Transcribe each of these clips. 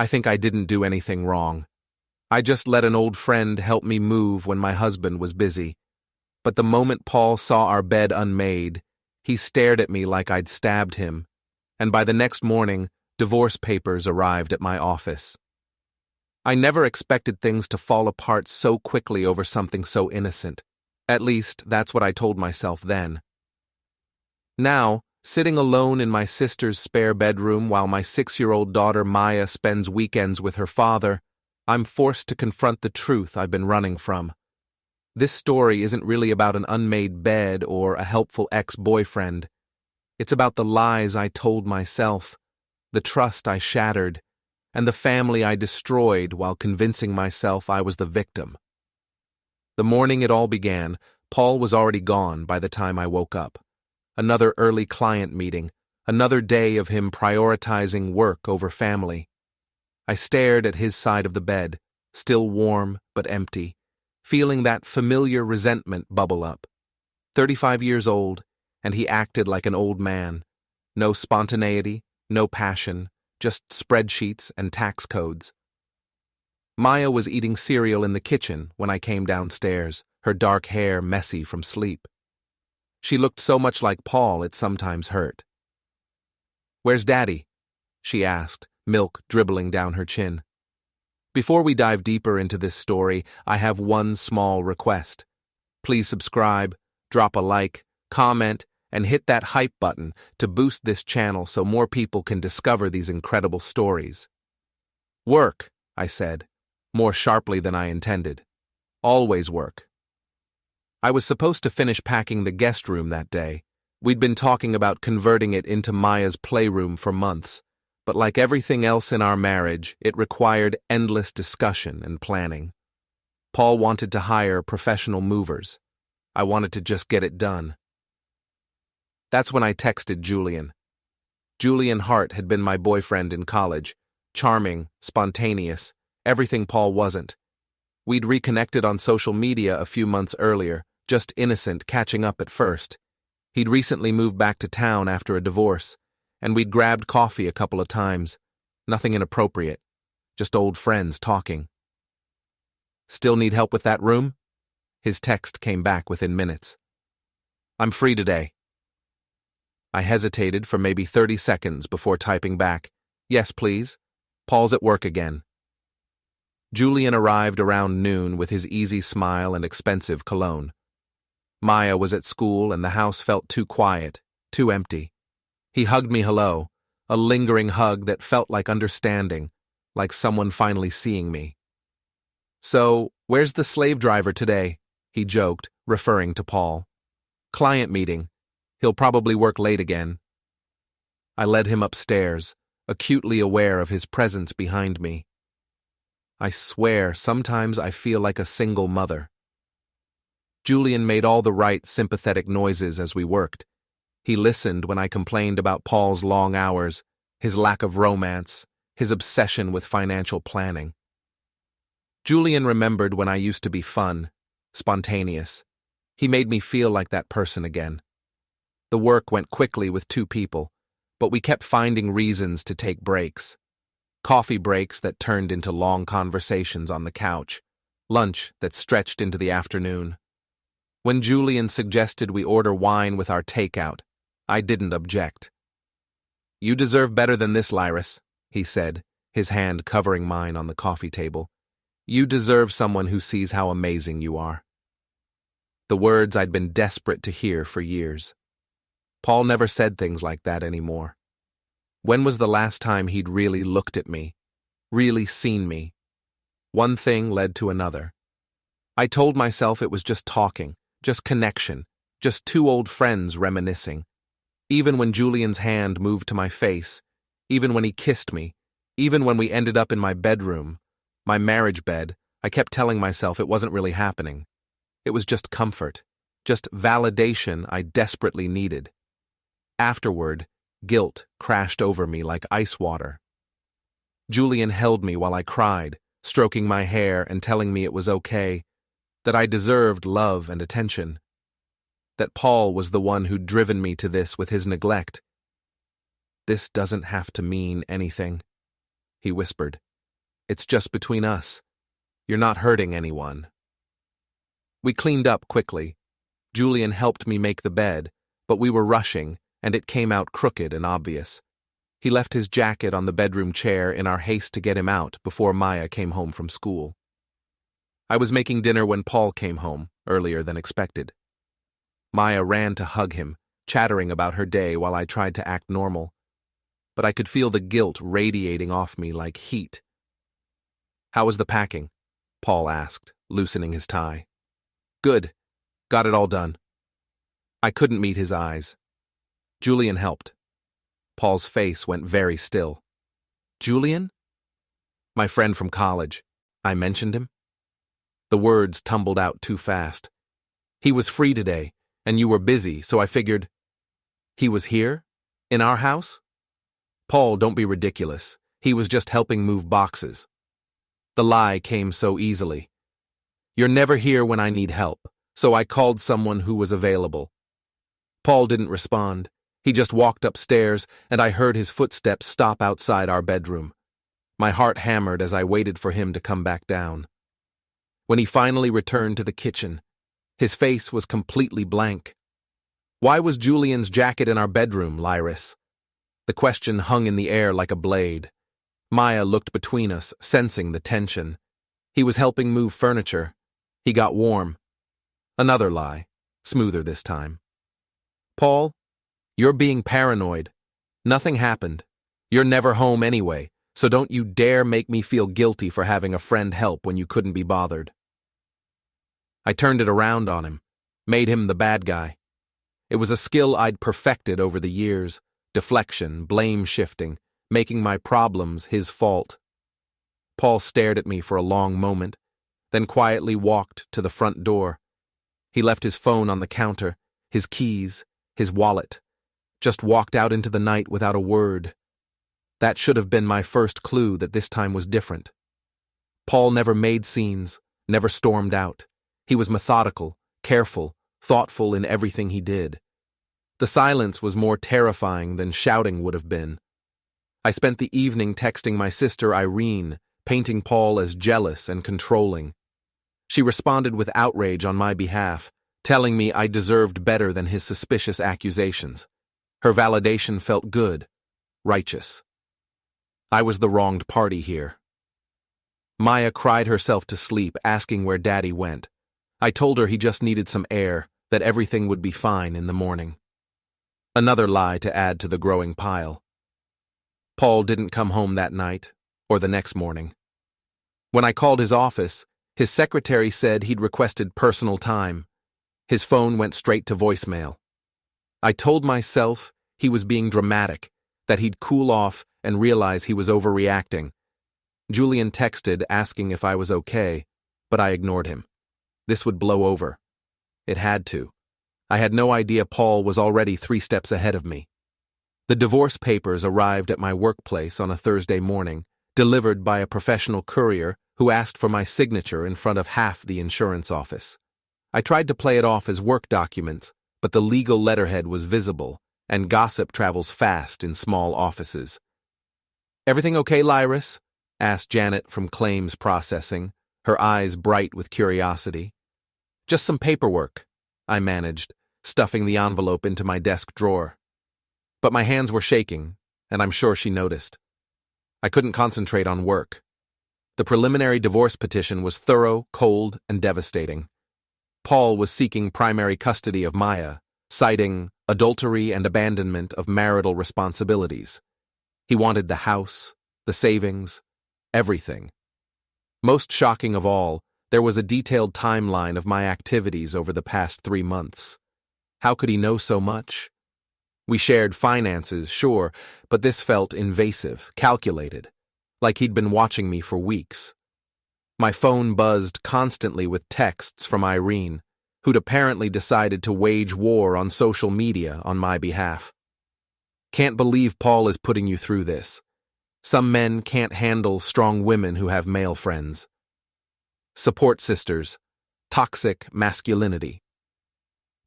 I think I didn't do anything wrong. I just let an old friend help me move when my husband was busy. But the moment Paul saw our bed unmade, he stared at me like I'd stabbed him, and by the next morning, divorce papers arrived at my office. I never expected things to fall apart so quickly over something so innocent. At least, that's what I told myself then. Now, sitting alone in my sister's spare bedroom while my 6-year-old daughter Maya spends weekends with her father, I'm forced to confront the truth I've been running from. This story isn't really about an unmade bed or a helpful ex-boyfriend. It's about the lies I told myself, the trust I shattered, and the family I destroyed while convincing myself I was the victim. The morning it all began, Paul was already gone by the time I woke up. Another early client meeting, another day of him prioritizing work over family. I stared at his side of the bed, still warm but empty, feeling that familiar resentment bubble up. 35 years old, and he acted like an old man. No spontaneity, no passion, just spreadsheets and tax codes. Maya was eating cereal in the kitchen when I came downstairs, her dark hair messy from sleep. She looked so much like Paul it sometimes hurt. "Where's Daddy?" she asked, milk dribbling down her chin. Before we dive deeper into this story, I have one small request. Please subscribe, drop a like, comment, and hit that hype button to boost this channel so more people can discover these incredible stories. "Work," I said, more sharply than I intended. "Always work." I was supposed to finish packing the guest room that day. We'd been talking about converting it into Maya's playroom for months, but like everything else in our marriage, it required endless discussion and planning. Paul wanted to hire professional movers. I wanted to just get it done. That's when I texted Julian. Julian Hart had been my boyfriend in college, charming, spontaneous, everything Paul wasn't. We'd reconnected on social media a few months earlier, just innocent, catching up at first. He'd recently moved back to town after a divorce, and we'd grabbed coffee a couple of times. Nothing inappropriate, just old friends talking. "Still need help with that room?" His text came back within minutes. "I'm free today." I hesitated for maybe 30 seconds before typing back, "Yes, please. Paul's at work again." Julian arrived around noon with his easy smile and expensive cologne. Maya was at school and the house felt too quiet, too empty. He hugged me hello, a lingering hug that felt like understanding, like someone finally seeing me. "So, where's the slave driver today?" he joked, referring to Paul. "Client meeting. He'll probably work late again." I led him upstairs, acutely aware of his presence behind me. I swear, sometimes I feel like a single mother. Julian made all the right sympathetic noises as we worked. He listened when I complained about Paul's long hours, his lack of romance, his obsession with financial planning. Julian remembered when I used to be fun, spontaneous. He made me feel like that person again. The work went quickly with 2 people, but we kept finding reasons to take breaks. Coffee breaks that turned into long conversations on the couch, lunch that stretched into the afternoon. When Julian suggested we order wine with our takeout, I didn't object. "You deserve better than this, Lyris," he said, his hand covering mine on the coffee table. "You deserve someone who sees how amazing you are." The words I'd been desperate to hear for years. Paul never said things like that anymore. When was the last time he'd really looked at me, really seen me? One thing led to another. I told myself it was just talking, just connection, just 2 old friends reminiscing. Even when Julian's hand moved to my face, even when he kissed me, even when we ended up in my bedroom, my marriage bed, I kept telling myself it wasn't really happening. It was just comfort, just validation I desperately needed. Afterward, guilt crashed over me like ice water. Julian held me while I cried, stroking my hair and telling me it was okay, that I deserved love and attention, that Paul was the one who'd driven me to this with his neglect. "This doesn't have to mean anything," he whispered, It's just between us. You're not hurting anyone. We cleaned up quickly. Julian helped me make the bed, but we were rushing, and it came out crooked and obvious. He left his jacket on the bedroom chair in our haste to get him out before Maya came home from school. I was making dinner when Paul came home, earlier than expected. Maya ran to hug him, chattering about her day while I tried to act normal. But I could feel the guilt radiating off me like heat. "How was the packing?" Paul asked, loosening his tie. "Good. Got it all done." I couldn't meet his eyes. Julian helped. Paul's face went very still. "Julian?" "My friend from college. I mentioned him." The words tumbled out too fast. "He was free today, and you were busy, so I figured—" "He was here? In our house?" "Paul, don't be ridiculous. He was just helping move boxes." The lie came so easily. "You're never here when I need help, so I called someone who was available." Paul didn't respond. He just walked upstairs, and I heard his footsteps stop outside our bedroom. My heart hammered as I waited for him to come back down. When he finally returned to the kitchen, his face was completely blank. "Why was Julian's jacket in our bedroom, Lyris?" The question hung in the air like a blade. Maya looked between us, sensing the tension. "He was helping move furniture. He got warm." Another lie, smoother this time. "Paul, you're being paranoid. Nothing happened. You're never home anyway, so don't you dare make me feel guilty for having a friend help when you couldn't be bothered." I turned it around on him, made him the bad guy. It was a skill I'd perfected over the years, deflection, blame shifting, making my problems his fault. Paul stared at me for a long moment, then quietly walked to the front door. He left his phone on the counter, his keys, his wallet, just walked out into the night without a word. That should have been my first clue that this time was different. Paul never made scenes, never stormed out. He was methodical, careful, thoughtful in everything he did. The silence was more terrifying than shouting would have been. I spent the evening texting my sister Irene, painting Paul as jealous and controlling. She responded with outrage on my behalf, telling me I deserved better than his suspicious accusations. Her validation felt good, righteous. I was the wronged party here. Maya cried herself to sleep, asking where Daddy went. I told her he just needed some air, that everything would be fine in the morning. Another lie to add to the growing pile. Paul didn't come home that night, or the next morning. When I called his office, his secretary said he'd requested personal time. His phone went straight to voicemail. I told myself he was being dramatic, that he'd cool off and realize he was overreacting. Julian texted asking if I was okay, but I ignored him. This would blow over. It had to. I had no idea Paul was already 3 steps ahead of me. The divorce papers arrived at my workplace on a Thursday morning, delivered by a professional courier who asked for my signature in front of half the insurance office. I tried to play it off as work documents, but the legal letterhead was visible, and gossip travels fast in small offices. "Everything okay, Lyris?" asked Janet from claims processing, her eyes bright with curiosity. "Just some paperwork," I managed, stuffing the envelope into my desk drawer. But my hands were shaking, and I'm sure she noticed. I couldn't concentrate on work. The preliminary divorce petition was thorough, cold, and devastating. Paul was seeking primary custody of Maya, citing adultery and abandonment of marital responsibilities. He wanted the house, the savings, everything. Most shocking of all, there was a detailed timeline of my activities over the past 3 months. How could he know so much? We shared finances, sure, but this felt invasive, calculated, like he'd been watching me for weeks. My phone buzzed constantly with texts from Irene, who'd apparently decided to wage war on social media on my behalf. "Can't believe Paul is putting you through this. Some men can't handle strong women who have male friends. Support sisters. Toxic masculinity."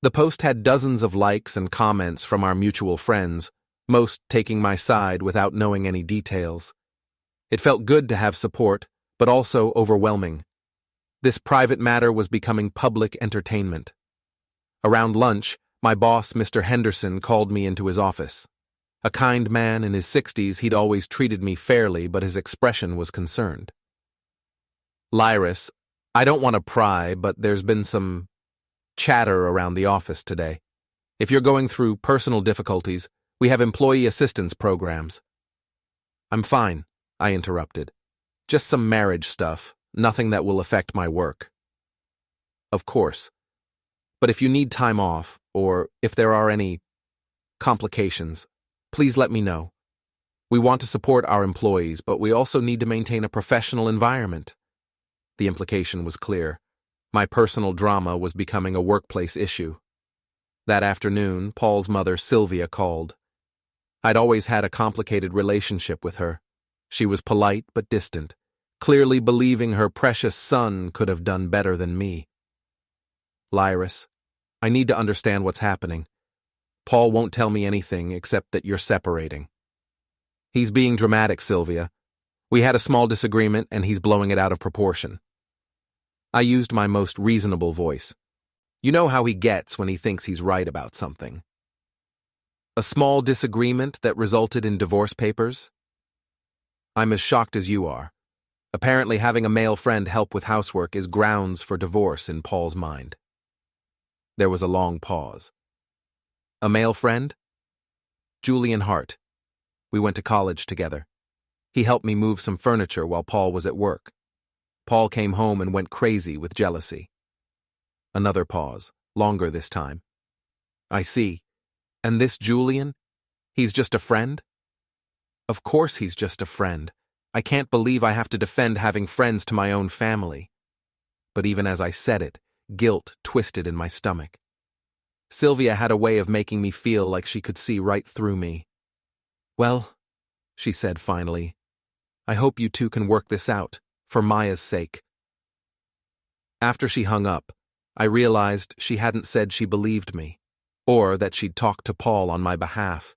The post had dozens of likes and comments from our mutual friends, most taking my side without knowing any details. It felt good to have support, but also overwhelming. This private matter was becoming public entertainment. Around lunch, my boss, Mr. Henderson, called me into his office. A kind man in his 60s, he'd always treated me fairly, but his expression was concerned. "Lyris, I don't want to pry, but there's been some chatter around the office today. If you're going through personal difficulties, we have employee assistance programs." "I'm fine," I interrupted. "Just some marriage stuff, nothing that will affect my work." "Of course. But if you need time off, or if there are any complications, please let me know. We want to support our employees, but we also need to maintain a professional environment." The implication was clear. My personal drama was becoming a workplace issue. That afternoon, Paul's mother, Sylvia, called. I'd always had a complicated relationship with her. She was polite but distant, clearly believing her precious son could have done better than me. "Lyris, I need to understand what's happening. Paul won't tell me anything except that you're separating." "He's being dramatic, Sylvia. We had a small disagreement and he's blowing it out of proportion." I used my most reasonable voice. You know how he gets when he thinks he's right about something. "A small disagreement that resulted in divorce papers?" "I'm as shocked as you are. Apparently having a male friend help with housework is grounds for divorce in Paul's mind." There was a long pause. "A male friend?" "Julian Hart. We went to college together. He helped me move some furniture while Paul was at work. Paul came home and went crazy with jealousy." Another pause, longer this time. "I see. And this Julian? He's just a friend?" "Of course he's just a friend. I can't believe I have to defend having friends to my own family." But even as I said it, guilt twisted in my stomach. Sylvia had a way of making me feel like she could see right through me. "Well," she said finally, "I hope you two can work this out, for Maya's sake." After she hung up, I realized she hadn't said she believed me, or that she'd talked to Paul on my behalf.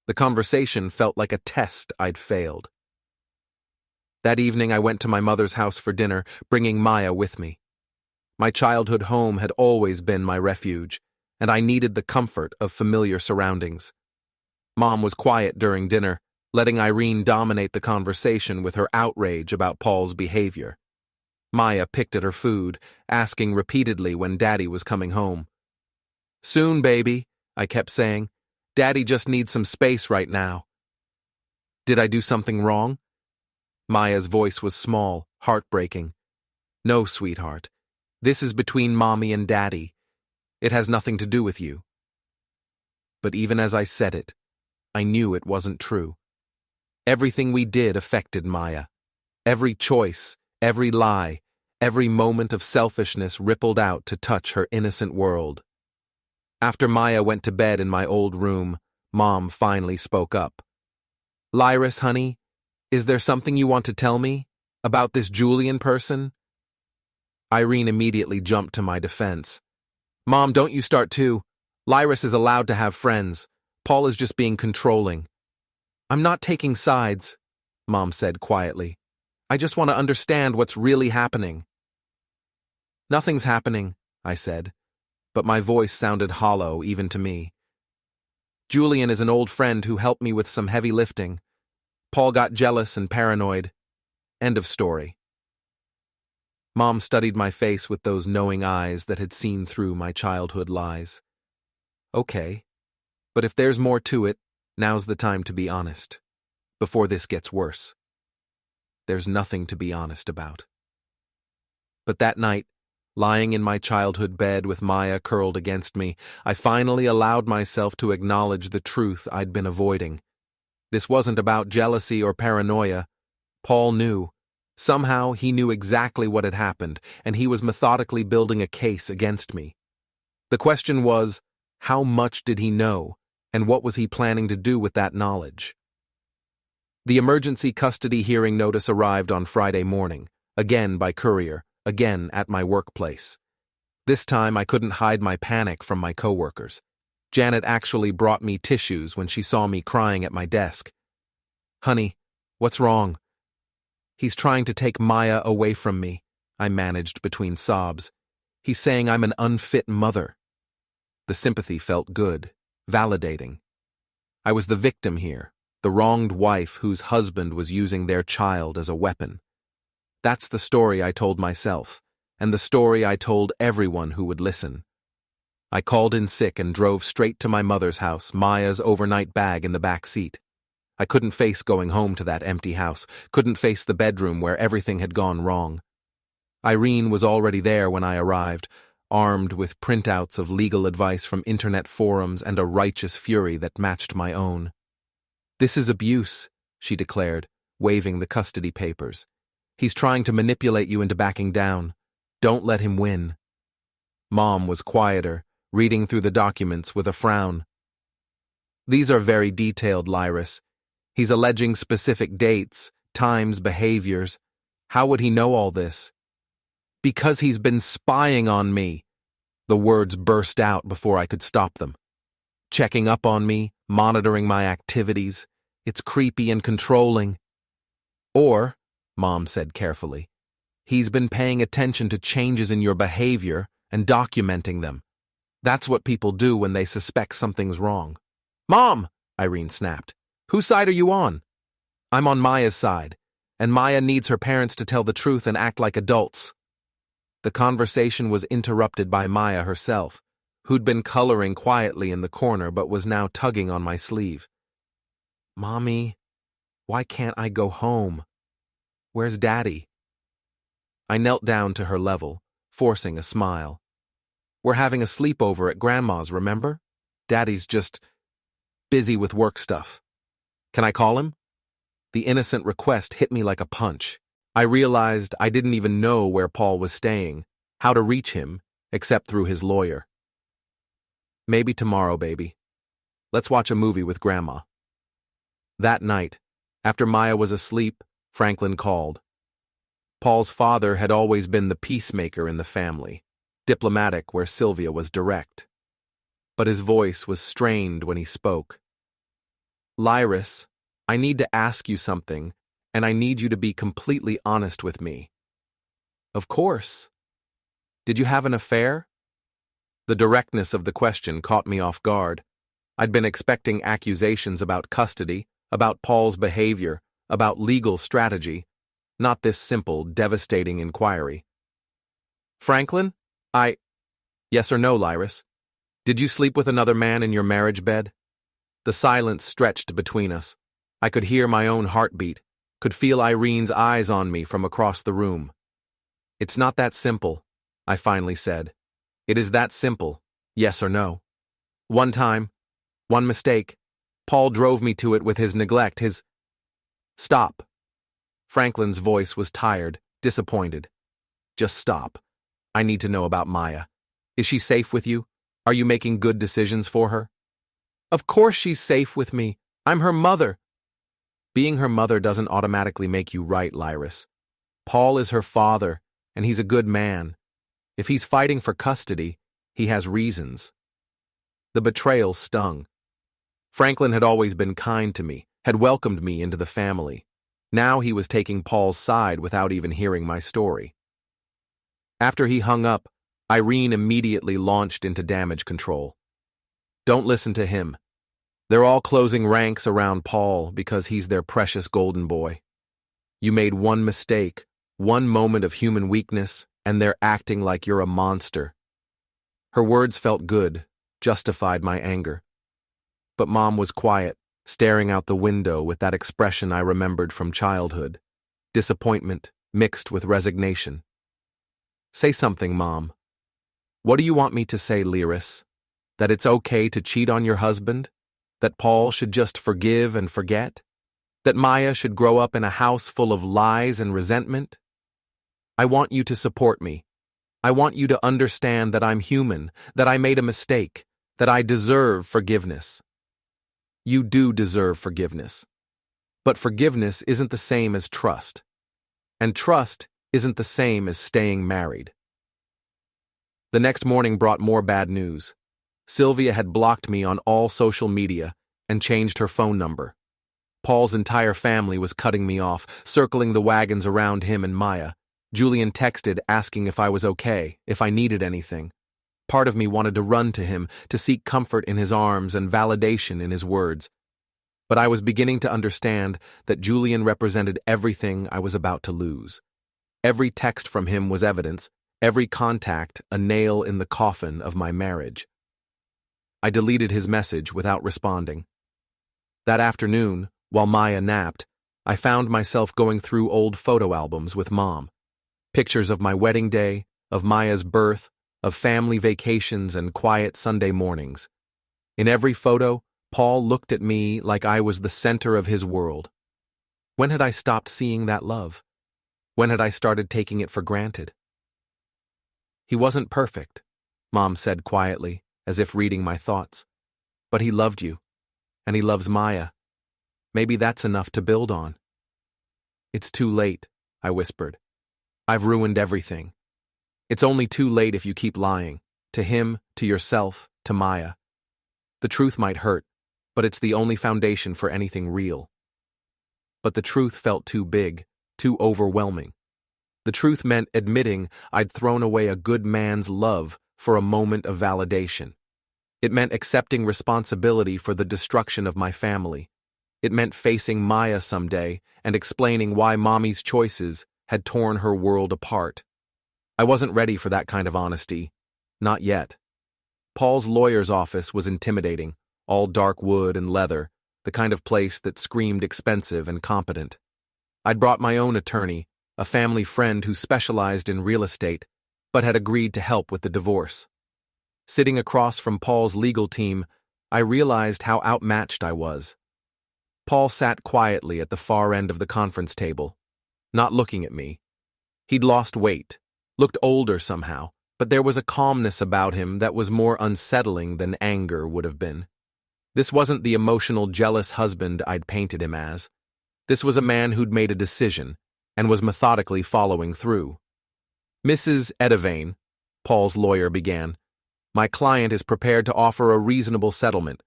The conversation felt like a test I'd failed. That evening I went to my mother's house for dinner, bringing Maya with me. My childhood home had always been my refuge, and I needed the comfort of familiar surroundings. Mom was quiet during dinner, letting Irene dominate the conversation with her outrage about Paul's behavior. Maya picked at her food, asking repeatedly when Daddy was coming home. "Soon, baby," I kept saying. "Daddy just needs some space right now." "Did I do something wrong?" Maya's voice was small, heartbreaking. "No, sweetheart. This is between Mommy and Daddy. It has nothing to do with you." But even as I said it, I knew it wasn't true. Everything we did affected Maya. Every choice, every lie, every moment of selfishness rippled out to touch her innocent world. After Maya went to bed in my old room, Mom finally spoke up. "Lyris, honey, is there something you want to tell me? About this Julian person?" Irene immediately jumped to my defense. "Mom, don't you start too. Lyris is allowed to have friends. Paul is just being controlling." "I'm not taking sides," Mom said quietly. "I just want to understand what's really happening." "Nothing's happening," I said, but my voice sounded hollow even to me. "Julian is an old friend who helped me with some heavy lifting. Paul got jealous and paranoid. End of story." Mom studied my face with those knowing eyes that had seen through my childhood lies. "Okay, but if there's more to it, now's the time to be honest, before this gets worse." There's nothing to be honest about. But that night, lying in my childhood bed with Maya curled against me, I finally allowed myself to acknowledge the truth I'd been avoiding. This wasn't about jealousy or paranoia. Paul knew. Somehow he knew exactly what had happened, and he was methodically building a case against me. The question was, how much did he know, and what was he planning to do with that knowledge? The emergency custody hearing notice arrived on Friday morning, again by courier, again at my workplace. This time I couldn't hide my panic from my coworkers. Janet actually brought me tissues when she saw me crying at my desk. "Honey, what's wrong?" He's trying to take Maya away from me, I managed between sobs. He's saying I'm an unfit mother. The sympathy felt good, validating. I was the victim here, the wronged wife whose husband was using their child as a weapon. That's the story I told myself, and the story I told everyone who would listen. I called in sick and drove straight to my mother's house, Maya's overnight bag in the back seat. I couldn't face going home to that empty house, couldn't face the bedroom where everything had gone wrong. Irene was already there when I arrived, armed with printouts of legal advice from internet forums and a righteous fury that matched my own. "This is abuse," she declared, waving the custody papers. "He's trying to manipulate you into backing down. Don't let him win." Mom was quieter, reading through the documents with a frown. "These are very detailed, Lyris. He's alleging specific dates, times, behaviors. How would he know all this?" "Because he's been spying on me." The words burst out before I could stop them. "Checking up on me, monitoring my activities. It's creepy and controlling." "Or," Mom said carefully, "he's been paying attention to changes in your behavior and documenting them. That's what people do when they suspect something's wrong." "Mom!" Irene snapped. "Whose side are you on?" "I'm on Maya's side, and Maya needs her parents to tell the truth and act like adults." The conversation was interrupted by Maya herself, who'd been coloring quietly in the corner but was now tugging on my sleeve. "Mommy, why can't I go home? Where's Daddy?" I knelt down to her level, forcing a smile. "We're having a sleepover at Grandma's, remember? Daddy's just busy with work stuff. Can I call him?" The innocent request hit me like a punch. I realized I didn't even know where Paul was staying, how to reach him, except through his lawyer. "Maybe tomorrow, baby. Let's watch a movie with Grandma." That night, after Maya was asleep, Franklin called. Paul's father had always been the peacemaker in the family, diplomatic where Sylvia was direct. But his voice was strained when he spoke. "Lyris, I need to ask you something, and I need you to be completely honest with me." "Of course. Did you have an affair?" The directness of the question caught me off guard. I'd been expecting accusations about custody, about Paul's behavior, about legal strategy, not this simple, devastating inquiry. "Franklin, Yes or no, Lyris? Did you sleep with another man in your marriage bed?" The silence stretched between us. I could hear my own heartbeat, could feel Irene's eyes on me from across the room. "It's not that simple," I finally said. "It is that simple, yes or no. One time, one mistake. Paul drove me to it with his neglect, his—" "Stop." Franklin's voice was tired, disappointed. "Just stop. I need to know about Maya. Is she safe with you? Are you making good decisions for her?" "Of course she's safe with me. I'm her mother." Being her mother doesn't automatically make you right, Lyris. Paul is her father, and he's a good man. If he's fighting for custody, he has reasons. The betrayal stung. Franklin had always been kind to me, had welcomed me into the family. Now he was taking Paul's side without even hearing my story. After he hung up, Irene immediately launched into damage control. "Don't listen to him. They're all closing ranks around Paul because he's their precious golden boy. You made one mistake, one moment of human weakness, and they're acting like you're a monster." Her words felt good, justified my anger. But Mom was quiet, staring out the window with that expression I remembered from childhood, disappointment mixed with resignation. "Say something, Mom. What do you want me to say, Lyris? That it's okay to cheat on your husband? That Paul should just forgive and forget? That Maya should grow up in a house full of lies and resentment? I want you to support me. I want you to understand that I'm human, that I made a mistake, that I deserve forgiveness. You do deserve forgiveness. But forgiveness isn't the same as trust. And trust isn't the same as staying married." The next morning brought more bad news. Sylvia had blocked me on all social media and changed her phone number. Paul's entire family was cutting me off, circling the wagons around him and Maya. Julian texted asking if I was okay, if I needed anything. Part of me wanted to run to him, to seek comfort in his arms and validation in his words. But I was beginning to understand that Julian represented everything I was about to lose. Every text from him was evidence, every contact a nail in the coffin of my marriage. I deleted his message without responding. That afternoon, while Maya napped, I found myself going through old photo albums with Mom. Pictures of my wedding day, of Maya's birth, of family vacations and quiet Sunday mornings. In every photo, Paul looked at me like I was the center of his world. When had I stopped seeing that love? When had I started taking it for granted? He wasn't perfect, Mom said quietly, as if reading my thoughts. But he loved you, and he loves Maya. Maybe that's enough to build on. It's too late, I whispered. I've ruined everything. It's only too late if you keep lying. To him, to yourself, to Maya. The truth might hurt, but it's the only foundation for anything real. But the truth felt too big, too overwhelming. The truth meant admitting I'd thrown away a good man's love for a moment of validation. It meant accepting responsibility for the destruction of my family. It meant facing Maya someday and explaining why Mommy's choices had torn her world apart. I wasn't ready for that kind of honesty. Not yet. Paul's lawyer's office was intimidating, all dark wood and leather, the kind of place that screamed expensive and competent. I'd brought my own attorney, a family friend who specialized in real estate, but had agreed to help with the divorce. Sitting across from Paul's legal team, I realized how outmatched I was. Paul sat quietly at the far end of the conference table, not looking at me. He'd lost weight, looked older somehow, but there was a calmness about him that was more unsettling than anger would have been. This wasn't the emotional, jealous husband I'd painted him as. This was a man who'd made a decision and was methodically following through. Mrs. Edivane, Paul's lawyer began, my client is prepared to offer a reasonable settlement.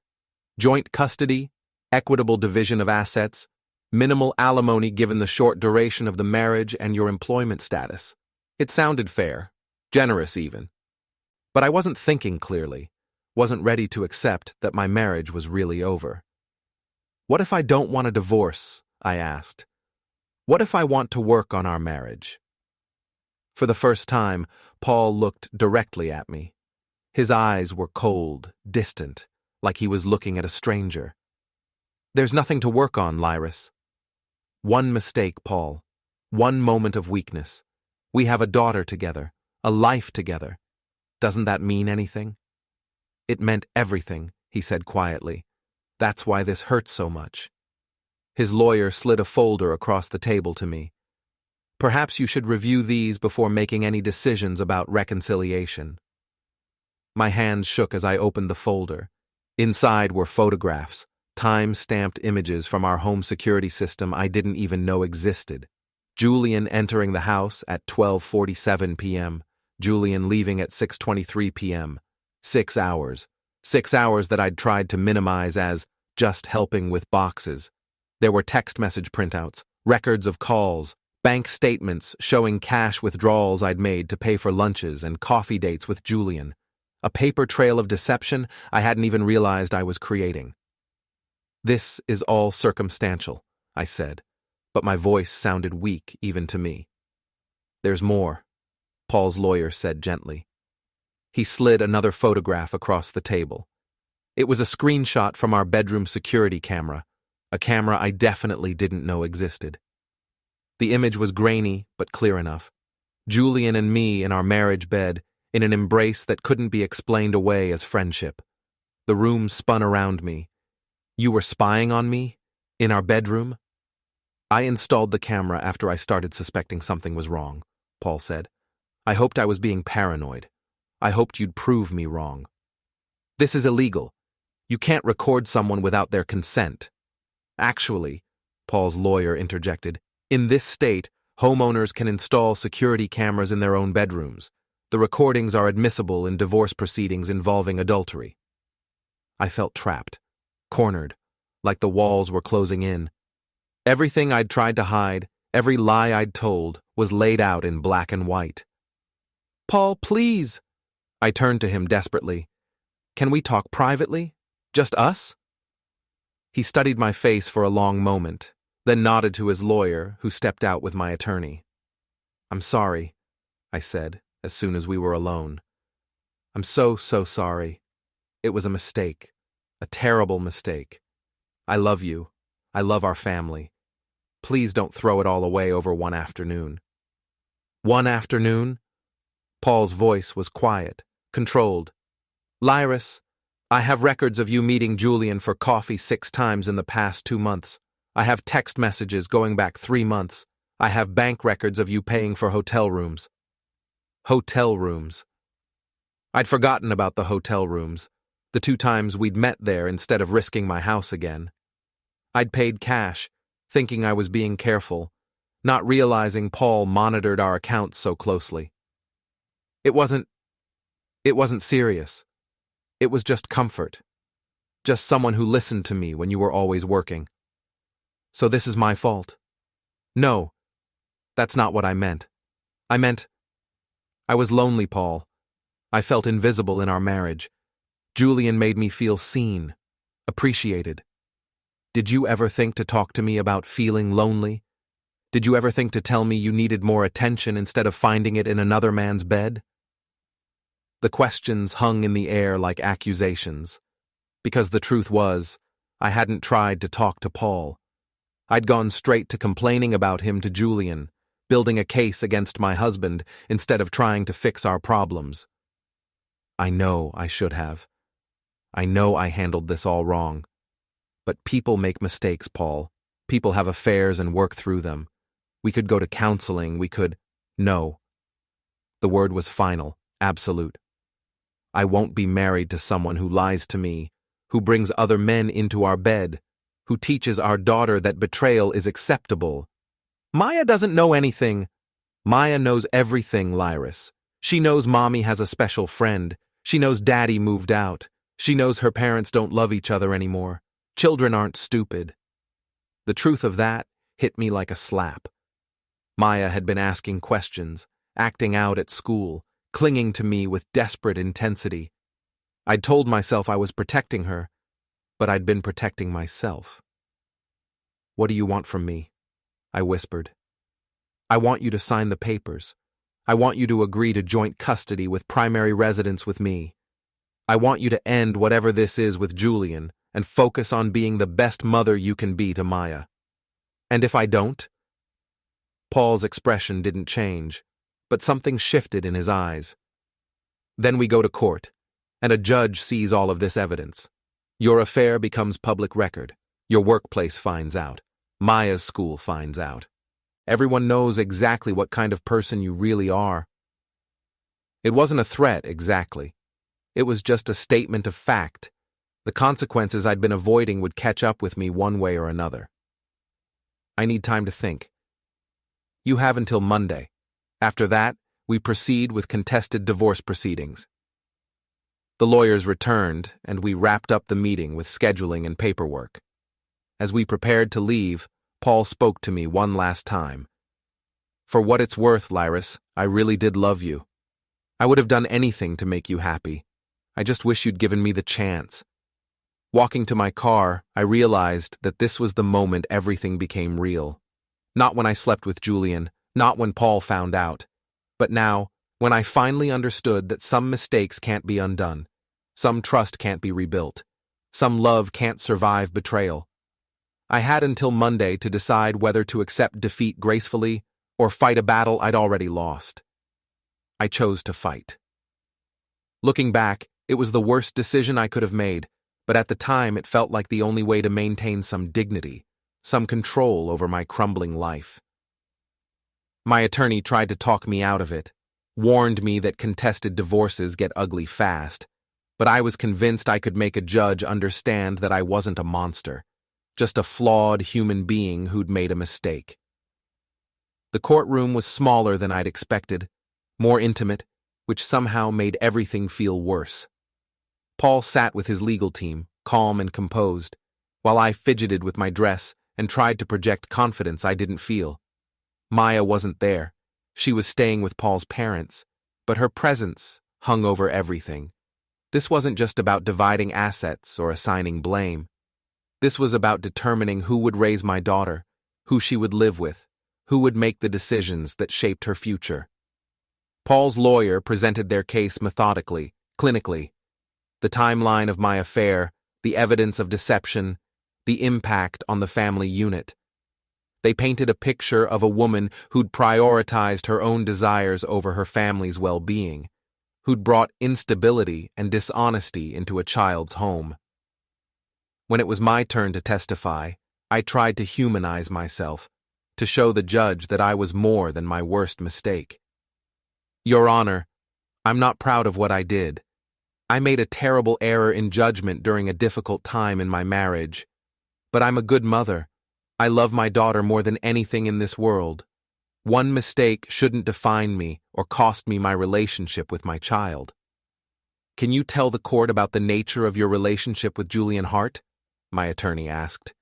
Joint custody, equitable division of assets, minimal alimony given the short duration of the marriage and your employment status. It sounded fair, generous even. But I wasn't thinking clearly, wasn't ready to accept that my marriage was really over. What if I don't want a divorce? I asked. What if I want to work on our marriage? For the first time, Paul looked directly at me. His eyes were cold, distant, like he was looking at a stranger. There's nothing to work on, Lyris. One mistake, Paul. One moment of weakness. We have a daughter together, a life together. Doesn't that mean anything? It meant everything, he said quietly. That's why this hurts so much. His lawyer slid a folder across the table to me. Perhaps you should review these before making any decisions about reconciliation. My hands shook as I opened the folder. Inside were photographs, time-stamped images from our home security system I didn't even know existed. Julian entering the house at 12:47 p.m., Julian leaving at 6:23 p.m. 6 hours. 6 hours that I'd tried to minimize as just helping with boxes. There were text message printouts, records of calls, bank statements showing cash withdrawals I'd made to pay for lunches and coffee dates with Julian. A paper trail of deception I hadn't even realized I was creating. This is all circumstantial, I said, but my voice sounded weak even to me. There's more, Paul's lawyer said gently. He slid another photograph across the table. It was a screenshot from our bedroom security camera, a camera I definitely didn't know existed. The image was grainy but clear enough. Julian and me in our marriage bed, in an embrace that couldn't be explained away as friendship. The room spun around me. You were spying on me? In our bedroom? I installed the camera after I started suspecting something was wrong, Paul said. I hoped I was being paranoid. I hoped you'd prove me wrong. This is illegal. You can't record someone without their consent. Actually, Paul's lawyer interjected, in this state, homeowners can install security cameras in their own bedrooms. The recordings are admissible in divorce proceedings involving adultery. I felt trapped, cornered, like the walls were closing in. Everything I'd tried to hide, every lie I'd told, was laid out in black and white. "Paul, please!" I turned to him desperately. "Can we talk privately? Just us?" He studied my face for a long moment, then nodded to his lawyer, who stepped out with my attorney. "I'm sorry," I said, as soon as we were alone. "I'm so sorry. It was a mistake. A terrible mistake. I love you. I love our family. Please don't throw it all away over one afternoon." "One afternoon?" Paul's voice was quiet, controlled. "Lyris, I have records of you meeting Julian for coffee 6 times in the past 2 months. I have text messages going back 3 months. I have bank records of you paying for hotel rooms." Hotel rooms. I'd forgotten about the hotel rooms, the 2 times we'd met there instead of risking my house again. I'd paid cash, thinking I was being careful, not realizing Paul monitored our accounts so closely. It wasn't serious. It was just comfort. Just someone who listened to me when you were always working. So this is my fault? No, that's not what I meant. I meant I was lonely, Paul. I felt invisible in our marriage. Julian made me feel seen, appreciated. Did you ever think to talk to me about feeling lonely? Did you ever think to tell me you needed more attention instead of finding it in another man's bed? The questions hung in the air like accusations, because the truth was, I hadn't tried to talk to Paul. I'd gone straight to complaining about him to Julian, building a case against my husband instead of trying to fix our problems. I know I should have. I know I handled this all wrong. But people make mistakes, Paul. People have affairs and work through them. We could go to counseling, No. The word was final, absolute. I won't be married to someone who lies to me, who brings other men into our bed, who teaches our daughter that betrayal is acceptable. Maya doesn't know anything. Maya knows everything, Lyris. She knows Mommy has a special friend. She knows Daddy moved out. She knows her parents don't love each other anymore. Children aren't stupid. The truth of that hit me like a slap. Maya had been asking questions, acting out at school, clinging to me with desperate intensity. I'd told myself I was protecting her, but I'd been protecting myself. "What do you want from me?" I whispered. "I want you to sign the papers. I want you to agree to joint custody with primary residence with me. I want you to end whatever this is with Julian and focus on being the best mother you can be to Maya. And if I don't?" Paul's expression didn't change, but something shifted in his eyes. "Then we go to court, and a judge sees all of this evidence. Your affair becomes public record. Your workplace finds out. Maya's school finds out. Everyone knows exactly what kind of person you really are." It wasn't a threat, exactly. It was just a statement of fact. The consequences I'd been avoiding would catch up with me one way or another. "I need time to think." "You have until Monday. After that, we proceed with contested divorce proceedings." The lawyers returned, and we wrapped up the meeting with scheduling and paperwork. As we prepared to leave, Paul spoke to me one last time. "For what it's worth, Lyris, I really did love you. I would have done anything to make you happy. I just wish you'd given me the chance." Walking to my car, I realized that this was the moment everything became real. Not when I slept with Julian, not when Paul found out, but now, when I finally understood that some mistakes can't be undone, some trust can't be rebuilt, some love can't survive betrayal. I had until Monday to decide whether to accept defeat gracefully or fight a battle I'd already lost. I chose to fight. Looking back, it was the worst decision I could have made, but at the time it felt like the only way to maintain some dignity, some control over my crumbling life. My attorney tried to talk me out of it, warned me that contested divorces get ugly fast, but I was convinced I could make a judge understand that I wasn't a monster, just a flawed human being who'd made a mistake. The courtroom was smaller than I'd expected, more intimate, which somehow made everything feel worse. Paul sat with his legal team, calm and composed, while I fidgeted with my dress and tried to project confidence I didn't feel. Maya wasn't there. She was staying with Paul's parents, but her presence hung over everything. This wasn't just about dividing assets or assigning blame. This was about determining who would raise my daughter, who she would live with, who would make the decisions that shaped her future. Paul's lawyer presented their case methodically, clinically. The timeline of my affair, the evidence of deception, the impact on the family unit. They painted a picture of a woman who'd prioritized her own desires over her family's well-being, who'd brought instability and dishonesty into a child's home. When it was my turn to testify, I tried to humanize myself, to show the judge that I was more than my worst mistake. Your Honor, I'm not proud of what I did. I made a terrible error in judgment during a difficult time in my marriage. But I'm a good mother. I love my daughter more than anything in this world. One mistake shouldn't define me or cost me my relationship with my child. Can you tell the court about the nature of your relationship with Julian Hart? My attorney asked.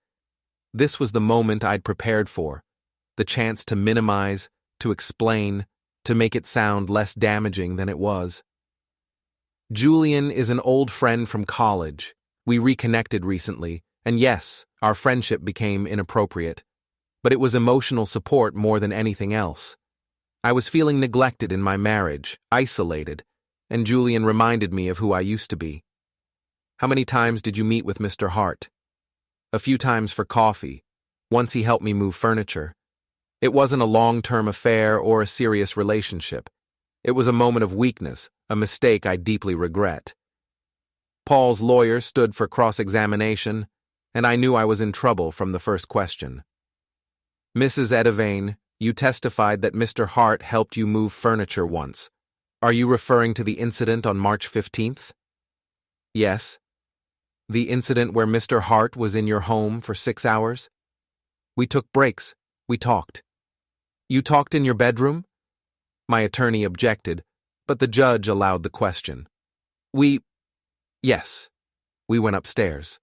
This was the moment I'd prepared for, the chance to minimize, to explain, to make it sound less damaging than it was. Julian is an old friend from college. We reconnected recently, and yes, our friendship became inappropriate. But it was emotional support more than anything else. I was feeling neglected in my marriage, isolated, and Julian reminded me of who I used to be. How many times did you meet with Mr. Hart? A few times for coffee. Once he helped me move furniture. It wasn't a long-term affair or a serious relationship. It was a moment of weakness, a mistake I deeply regret. Paul's lawyer stood for cross-examination, and I knew I was in trouble from the first question. Mrs. Edevane, you testified that Mr. Hart helped you move furniture once. Are you referring to the incident on March 15th? Yes. The incident where Mr. Hart was in your home for 6 hours? We took breaks. We talked. You talked in your bedroom? My attorney objected, but the judge allowed the question. Yes. We went upstairs.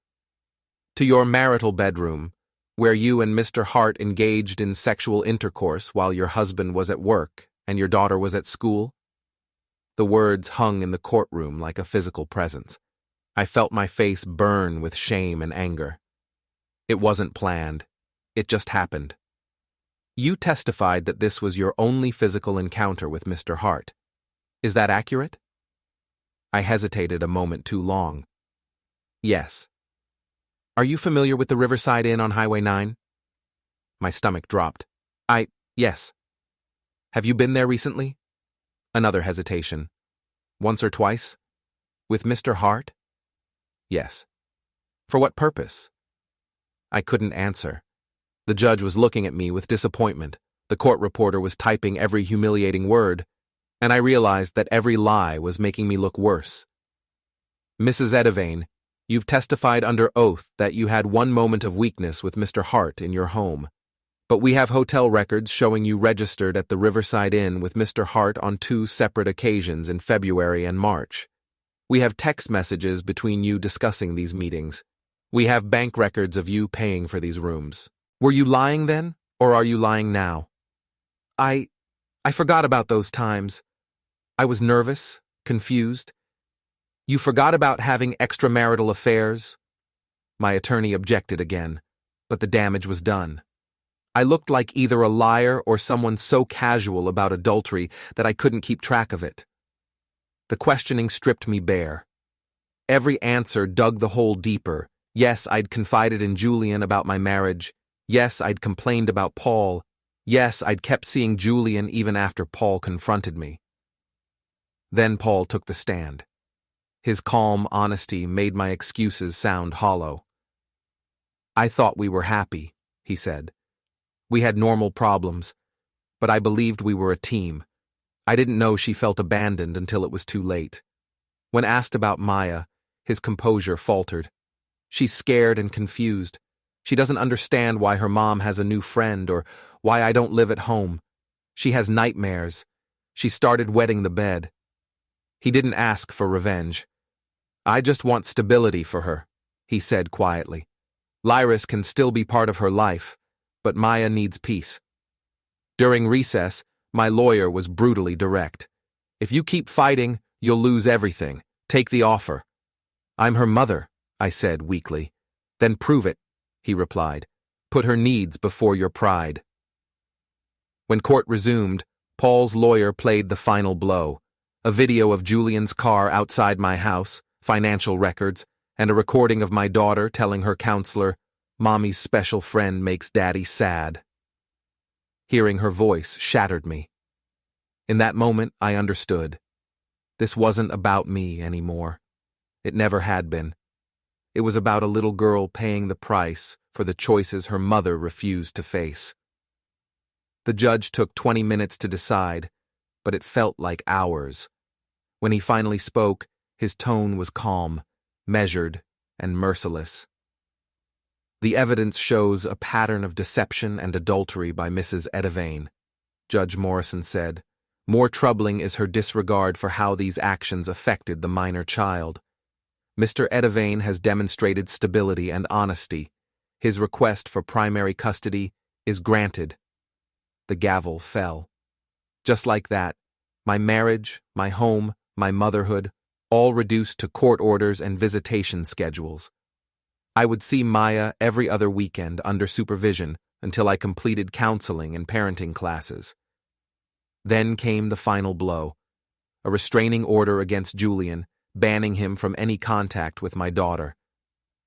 To your marital bedroom, where you and Mr. Hart engaged in sexual intercourse while your husband was at work and your daughter was at school? The words hung in the courtroom like a physical presence. I felt my face burn with shame and anger. It wasn't planned. It just happened. You testified that this was your only physical encounter with Mr. Hart. Is that accurate? I hesitated a moment too long. Yes. Are you familiar with the Riverside Inn on Highway 9? My stomach dropped. Yes. Have you been there recently? Another hesitation. Once or twice? With Mr. Hart? Yes. For what purpose? I couldn't answer. The judge was looking at me with disappointment. The court reporter was typing every humiliating word, and I realized that every lie was making me look worse. Mrs. Edevane, you've testified under oath that you had one moment of weakness with Mr. Hart in your home. But we have hotel records showing you registered at the Riverside Inn with Mr. Hart on 2 separate occasions in February and March. We have text messages between you discussing these meetings. We have bank records of you paying for these rooms. Were you lying then, or are you lying now? I forgot about those times. I was nervous, confused. You forgot about having extramarital affairs? My attorney objected again, but the damage was done. I looked like either a liar or someone so casual about adultery that I couldn't keep track of it. The questioning stripped me bare. Every answer dug the hole deeper. Yes, I'd confided in Julian about my marriage. Yes, I'd complained about Paul. Yes, I'd kept seeing Julian even after Paul confronted me. Then Paul took the stand. His calm honesty made my excuses sound hollow. I thought we were happy, he said. We had normal problems, but I believed we were a team. I didn't know she felt abandoned until it was too late. When asked about Maya, his composure faltered. She's scared and confused. She doesn't understand why her mom has a new friend or why I don't live at home. She has nightmares. She started wetting the bed. He didn't ask for revenge. I just want stability for her, he said quietly. Lyris can still be part of her life, but Maya needs peace. During recess, my lawyer was brutally direct. If you keep fighting, you'll lose everything. Take the offer. I'm her mother, I said weakly. Then prove it, he replied. Put her needs before your pride. When court resumed, Paul's lawyer played the final blow. A video of Julian's car outside my house, financial records, and a recording of my daughter telling her counselor, "Mommy's special friend makes Daddy sad." Hearing her voice shattered me. In that moment, I understood. This wasn't about me anymore. It never had been. It was about a little girl paying the price for the choices her mother refused to face. The judge took 20 minutes to decide, but it felt like hours. When he finally spoke, his tone was calm, measured, and merciless. The evidence shows a pattern of deception and adultery by Mrs. Edavane, Judge Morrison said. More troubling is her disregard for how these actions affected the minor child. Mr. Edavane has demonstrated stability and honesty. His request for primary custody is granted. The gavel fell. Just like that, my marriage, my home, my motherhood, all reduced to court orders and visitation schedules. I would see Maya every other weekend under supervision until I completed counseling and parenting classes. Then came the final blow, a restraining order against Julian, banning him from any contact with my daughter.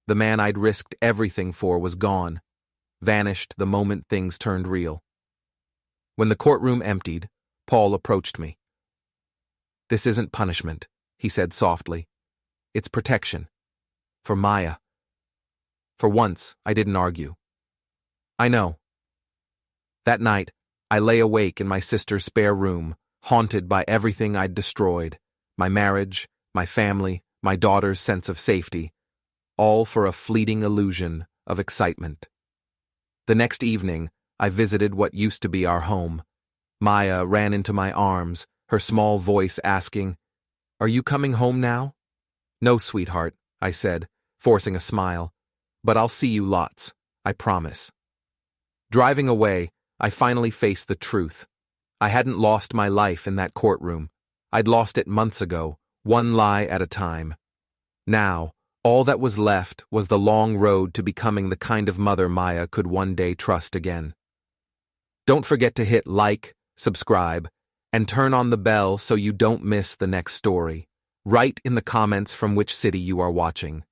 The man I'd risked everything for was gone, vanished the moment things turned real. When the courtroom emptied, Paul approached me. "This isn't punishment," he said softly. "It's protection. For Maya." For once, I didn't argue. "I know." That night, I lay awake in my sister's spare room, haunted by everything I'd destroyed, my marriage, my family, my daughter's sense of safety, all for a fleeting illusion of excitement. The next evening, I visited what used to be our home. Maya ran into my arms, her small voice asking, "Are you coming home now?" "No, sweetheart," I said, forcing a smile. "But I'll see you lots, I promise." Driving away, I finally faced the truth. I hadn't lost my life in that courtroom. I'd lost it months ago, one lie at a time. Now, all that was left was the long road to becoming the kind of mother Maya could one day trust again. Don't forget to hit like, subscribe, and turn on the bell so you don't miss the next story. Write in the comments from which city you are watching.